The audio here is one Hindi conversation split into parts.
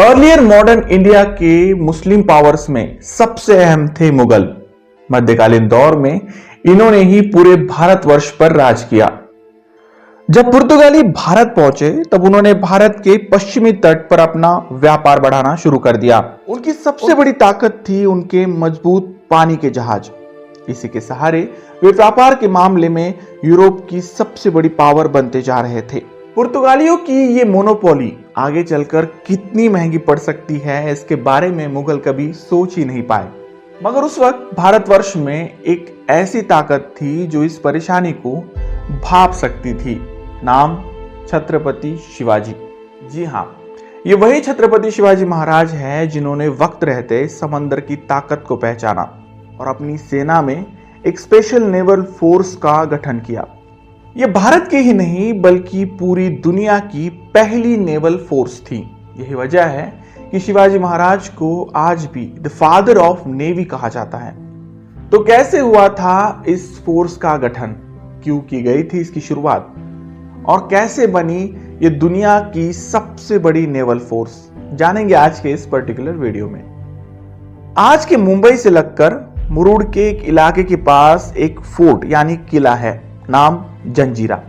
अर्लियर मॉडर्न इंडिया के मुस्लिम पावर्स में सबसे अहम थे मुगल। मध्यकालीन दौर में इन्होंने ही पूरे भारतवर्ष पर राज किया। जब पुर्तगाली भारत पहुंचे तब उन्होंने भारत के पश्चिमी तट पर अपना व्यापार बढ़ाना शुरू कर दिया। उनकी सबसे बड़ी ताकत थी उनके मजबूत पानी के जहाज। इसी के सहारे वे व्यापार के मामले में यूरोप की सबसे बड़ी पावर बनते जा रहे थे। पुर्तगालियों की ये मोनोपोली आगे चलकर कितनी महंगी पड़ सकती है, इसके बारे में मुगल कभी सोच ही नहीं पाए। मगर उस वक्त भारतवर्ष में एक ऐसी ताकत थी जो इस परेशानी को भाप सकती थी। नाम छत्रपति शिवाजी। जी हाँ, ये वही छत्रपति शिवाजी महाराज हैं जिन्होंने वक्त रहते समंदर की ताकत को पहचाना और अपनी सेना में एक स्पेशल नेवल फोर्स का गठन किया। यह भारत के ही नहीं बल्कि पूरी दुनिया की पहली नेवल फोर्स थी। यही वजह है कि शिवाजी महाराज को आज भी द फादर ऑफ नेवी कहा जाता है। तो कैसे हुआ था इस फोर्स का गठन, क्यों की गई थी इसकी शुरुआत और कैसे बनी ये दुनिया की सबसे बड़ी नेवल फोर्स, जानेंगे आज के इस पर्टिकुलर वीडियो में। आज के मुंबई से लगकर मुरुड के एक इलाके के पास एक फोर्ट यानी किला है, नाम जंजीरा।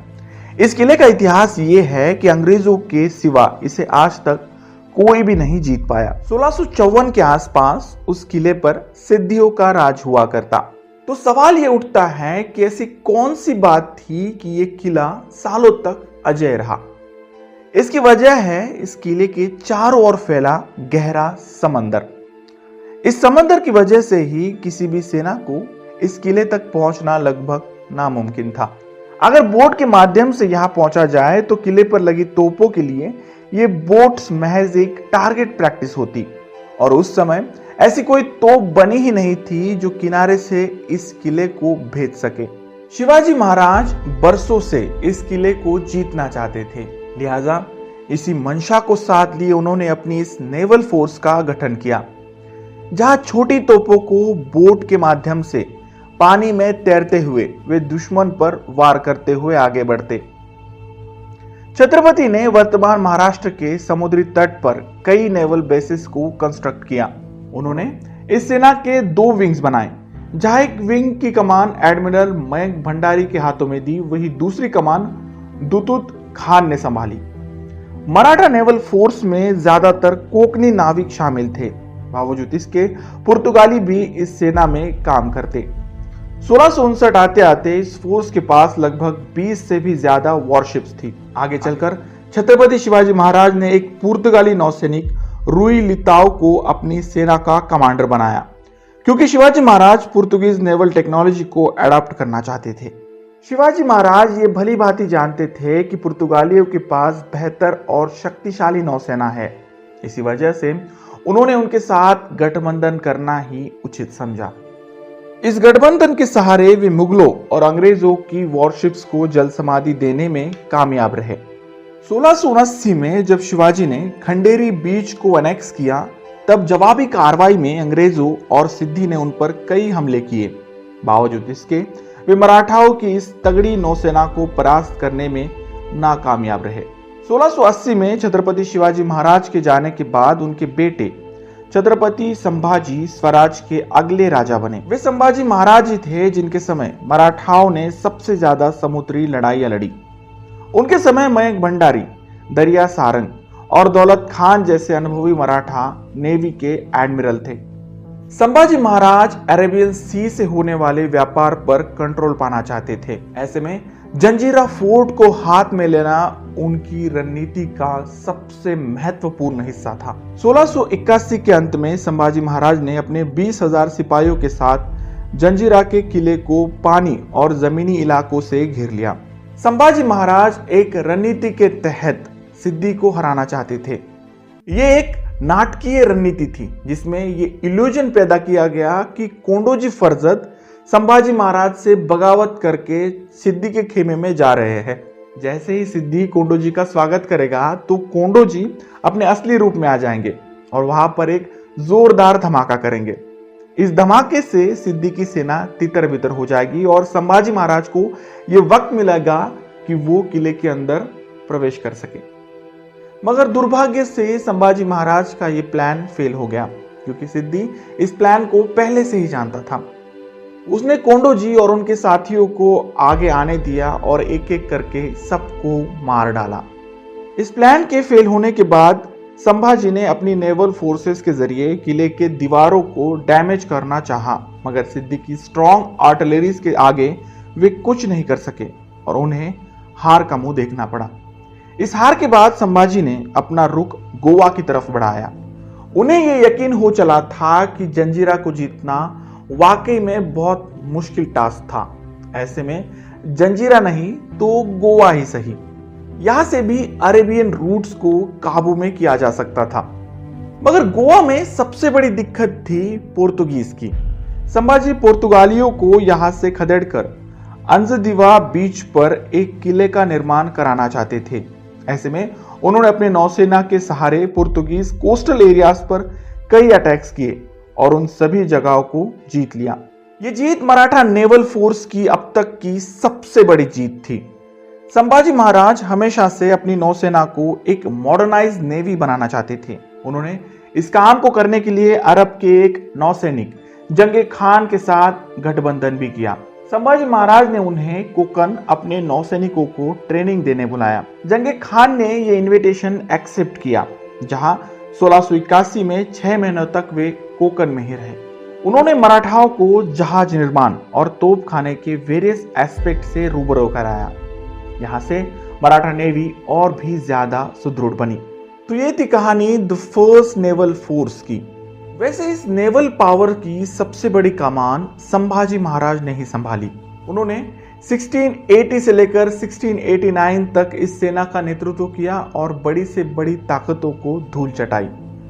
इस किले का इतिहास यह है कि अंग्रेजों के सिवा इसे आज तक कोई भी नहीं जीत पाया। 1654 के आसपास उस किले पर सिद्धियों का राज हुआ करता। तो सवाल यह उठता है कि ऐसी कौन सी बात थी कि यह किला सालों तक अजेय रहा। इसकी वजह है इस किले के चारों ओर फैला गहरा समंदर। इस समंदर की वजह से ही किसी भी सेना को इस किले तक पहुंचना लगभग नामुमकिन था। अगर बोट के माध्यम से यहां पहुंचा जाए तो किले पर लगी तोपों के लिए ये बोट्स महज एक टारगेट प्रैक्टिस होती और उस समय ऐसी कोई तोप बनी ही नहीं थी जो किनारे से इस किले को भेज सके। शिवाजी महाराज बरसों से इस किले को जीतना चाहते थे, लिहाजा इसी मंशा को साथ लिए उन्होंने अपनी इस नेवल फोर्स का गठन किया, जहां छोटी तोपों को बोट के माध्यम से पानी में तैरते हुए वे दुश्मन पर वार करते हुए आगे बढ़ते। छत्रपति ने वर्तमान महाराष्ट्र के समुद्री तट पर कई नेवल बेसिस को कंस्ट्रक्ट किया। उन्होंने इस सेना के 2 विंग्स बनाए, जहां एक विंग की कमान एडमिरल मयंक भंडारी के हाथों में दी, वही दूसरी कमान दुतुत खान ने संभाली। मराठा नेवल फोर्स में ज्यादातर कोंकणी नाविक शामिल थे, बावजूद इसके पुर्तगाली भी इस सेना में काम करते। 1659 आते आते इस फोर्स के पास लगभग 20 से भी ज्यादा वॉरशिप्स थी। आगे चलकर छत्रपति शिवाजी महाराज ने एक पुर्तगाली नौसैनिक रुई लिताओ को अपनी सेना का कमांडर बनाया, क्योंकि Shivaji Maharaj Portuguese naval technology को अडॉप्ट करना चाहते थे। शिवाजी महाराज ये भली भांति जानते थे कि पुर्तगालियों के पास बेहतर और शक्तिशाली नौसेना है। इसी वजह से उन्होंने उनके साथ गठबंधन करना ही उचित समझा। इस गठबंधन के सहारे वे मुगलों और अंग्रेजों की वॉरशिप्स को जल समाधि देने में कामयाब रहे। 1679 में जब शिवाजी ने खंडेरी बीच को अनेक्स किया, तब जवाबी कार्रवाई में अंग्रेजों और सिद्दी ने उन पर कई हमले किए। बावजूद इसके वे मराठाओं की इस तगड़ी नौसेना को परास्त करने में नाकामयाब रहे। 1680 में छत्रपति शिवाजी महाराज के जाने के बाद उनके बेटे छत्रपति संभाजी स्वराज के अगले राजा बने। वे संभाजी महाराज ही थे जिनके समय मराठाओं ने सबसे ज्यादा समुद्री लड़ाइयां लड़ी। उनके समय मयंक भंडारी, दरिया सारंग और दौलत खान जैसे अनुभवी मराठा नेवी के एडमिरल थे। संभाजी महाराज अरेबियन सी से होने वाले व्यापार पर कंट्रोल पाना चाहते थे। ऐसे में जंजीरा फोर्ट को हाथ में लेना उनकी रणनीति का सबसे महत्वपूर्ण हिस्सा था। 1681 के अंत में संभाजी महाराज ने अपने 20,000 सिपाहियों के साथ जंजीरा के किले को पानी और जमीनी इलाकों से घेर लिया। संभाजी महाराज एक रणनीति के तहत सिद्दी को हराना चाहते थे। ये एक नाटकीय रणनीति थी जिसमें ये इल्यूजन पैदा किया गया कि कोंडोजी फरजद संभाजी महाराज से बगावत करके सिद्दी के खेमे में जा रहे हैं। जैसे ही सिद्दी कोंडोजी का स्वागत करेगा तो कोंडोजी अपने असली रूप में आ जाएंगे और वहां पर एक जोरदार धमाका करेंगे। इस धमाके से सिद्दी की सेना तितर बितर हो जाएगी और संभाजी महाराज को यह वक्त मिलेगा कि वो किले के अंदर प्रवेश कर सके। मगर दुर्भाग्य से संभाजी महाराज का ये प्लान फेल हो गया, क्योंकि सिद्दी इस प्लान को पहले से ही जानता था। उसने कोंडोजी और उनके साथियों को आगे आने दिया और एक एक करके सबको मार डाला। इस प्लान के फेल होने के बाद संभाजी ने अपनी नेवल फोर्सेस के जरिए किले के दीवारों को डैमेज करना चाहा, मगर सिद्दी की स्ट्रॉन्ग आर्टिलरीज के आगे वे कुछ नहीं कर सके और उन्हें हार का मुंह देखना पड़ा। इस हार के बाद संभाजी ने अपना रुख गोवा की तरफ बढ़ाया। उन्हें यह यकीन हो चला था कि जंजीरा को जीतना वाकई में बहुत मुश्किल टास्क था। ऐसे में जंजीरा नहीं तो गोवा ही सही, यहां से भी अरेबियन रूट्स को काबू में किया जा सकता था। मगर गोवा में सबसे बड़ी दिक्कत थी पुर्तगालीज की। संभाजी पुर्तगालियों को यहां से खदेड़कर अंजदीवा बीच पर एक किले का निर्माण कराना चाहते थे। ऐसे में उन्होंने अपने नौसेना के सहारे पुर्तगीज कोस्टल एरियाज पर कई अटैक्स किए और उन सभी जगहों को जीत लिया। ये जीत मराठा नेवल फोर्स की अब तक की सबसे बड़ी जीत थी। संभाजी महाराज हमेशा से अपनी नौसेना को एक मॉडर्नाइज नेवी बनाना चाहते थे। उन्होंने इस काम को करने के लिए अरब के एक नौसैनिक जंगे खान के साथ गठबंधन भी किया। संभाजी महाराज ने उन्हें कोकन अपने नौसैनिकों को ट्रेनिंग देने बुलाया। जंगे खान ने यह इनविटेशन एक्सेप्ट किया, जहां 1681 में 6 महीनों तक वे कोकन में ही रहे। उन्होंने मराठाओं को जहाज निर्माण और तोप खाने के वेरियस एस्पेक्ट से रूबरू कराया। यहां से मराठा नेवी और भी ज्यादा सुदृढ़ बनी। तो ये थी कहानी द फर्स्ट नेवल फोर्स की। वैसे इस नेवल पावर की सबसे बड़ी कमान संभाजी महाराज ने ही संभाली। उन्होंने 1680 से लेकर 1689 तक इस सेना का नेतृत्व किया और बड़ी से बड़ी ताकतों को धूल चटाई।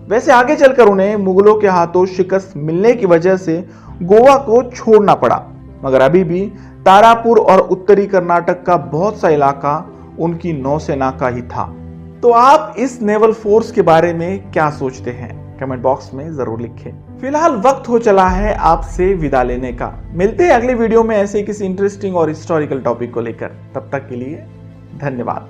वैसे आगे चलकर उन्हें मुगलों के हाथों शिकस्त मिलने की वजह से गोवा को छोड़ना पड़ा, मगर अभी भी तारापुर और उत्तरी कर्नाटक का बहुत सा इलाका उनकी नौसेना का ही था। तो आप इस नेवल फोर्स के बारे में क्या सोचते हैं, कमेंट बॉक्स में जरूर लिखें। फिलहाल वक्त हो चला है आपसे विदा लेने का। मिलते हैं अगले वीडियो में ऐसे किसी इंटरेस्टिंग और हिस्टोरिकल टॉपिक को लेकर। तब तक के लिए धन्यवाद।